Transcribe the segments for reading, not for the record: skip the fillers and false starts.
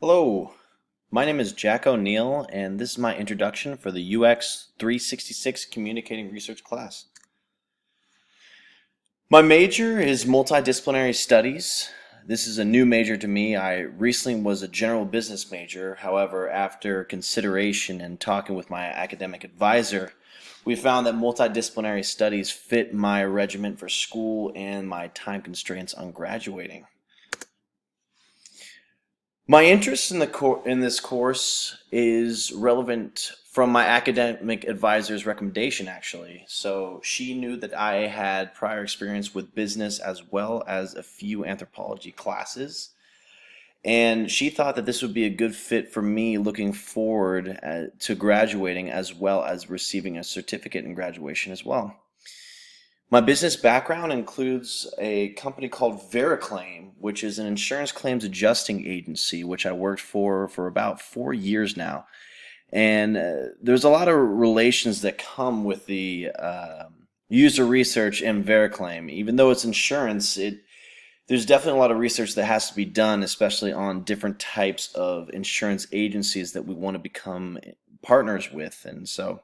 Hello, my name is Jack O'Neill, and this is my introduction for the UX 366 Communicating Research class. My major is multidisciplinary studies. This is a new major to me. I recently was a general business major. However, after consideration and talking with my academic advisor, we found that multidisciplinary studies fit my regimen for school and my time constraints on graduating. My interest in this course is relevant from my academic advisor's recommendation, actually. So she knew that I had prior experience with business as well as a few anthropology classes. And she thought that this would be a good fit for me looking forward to graduating as well as receiving a certificate in graduation as well. My business background includes a company called Vericlaim, which is an insurance claims adjusting agency, which I worked for about 4 years now. And there's a lot of relations that come with the user research in Vericlaim. Even though it's insurance, there's definitely a lot of research that has to be done, especially on different types of insurance agencies that we want to become partners with. And so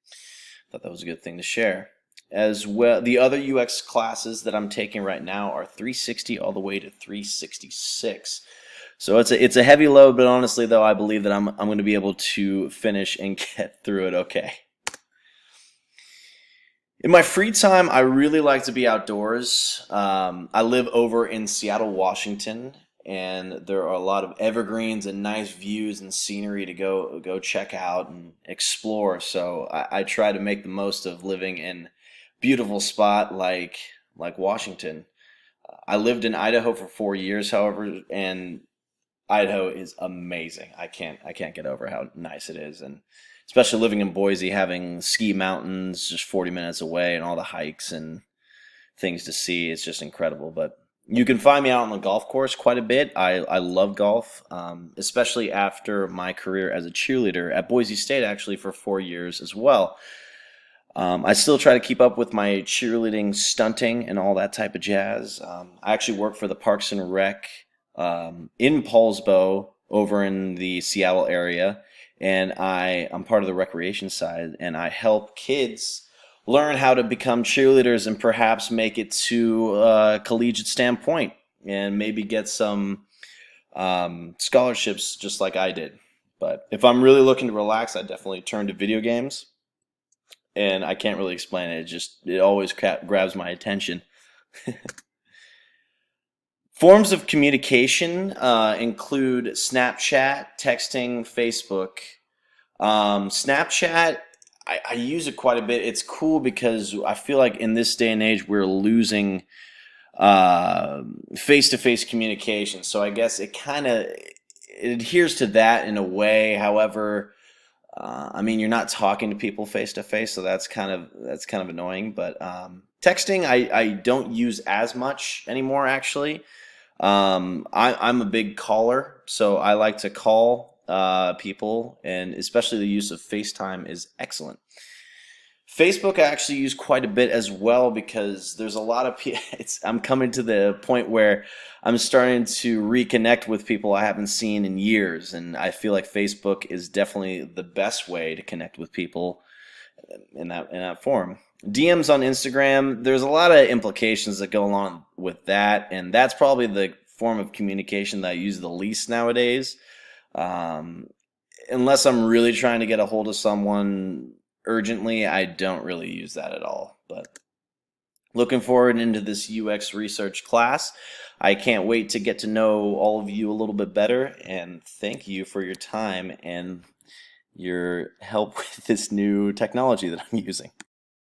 I thought that was a good thing to share. As well, the other UX classes that I'm taking right now are 360 all the way to 366. So it's a heavy load, but honestly though, I believe that I'm going to be able to finish and get through it okay. In my free time, I really like to be outdoors. I live over in Seattle, Washington, and there are a lot of evergreens and nice views and scenery to go check out and explore. So I try to make the most of living in beautiful spot like Washington. I lived in Idaho for 4 years, however, and Idaho is amazing. I can't get over how nice it is, and especially living in Boise, having ski mountains just 40 minutes away, and all the hikes and things to see. It's just incredible. But you can find me out on the golf course quite a bit. I love golf, especially after my career as a cheerleader at Boise State, actually for 4 years as well. I still try to keep up with my cheerleading, stunting, and all that type of jazz. I actually work for the Parks and Rec in Paulsbo over in the Seattle area, and I'm part of the recreation side, and I help kids learn how to become cheerleaders and perhaps make it to a collegiate standpoint and maybe get some scholarships just like I did. But if I'm really looking to relax, I definitely turn to video games, and I can't really explain it. It always grabs my attention. Forms of communication include Snapchat, texting, Facebook. Snapchat, I use it quite a bit. It's cool because I feel like in this day and age we're losing face-to-face communication. So I guess it adheres to that in a way. However, I mean, you're not talking to people face to face, so that's kind of annoying. But texting, I don't use as much anymore, actually. I'm a big caller, so I like to call people, and especially the use of FaceTime is excellent. Facebook I actually use quite a bit as well because there's a lot of I'm coming to the point where I'm starting to reconnect with people I haven't seen in years, and I feel like Facebook is definitely the best way to connect with people in that form. DMs on Instagram, there's a lot of implications that go along with that, and that's probably the form of communication that I use the least nowadays. Um, Unless I'm really trying to get a hold of someone urgently, I don't really use that at all. But looking forward into this UX research class. I can't wait to get to know all of you a little bit better, and thank you for your time and your help with this new technology that I'm using.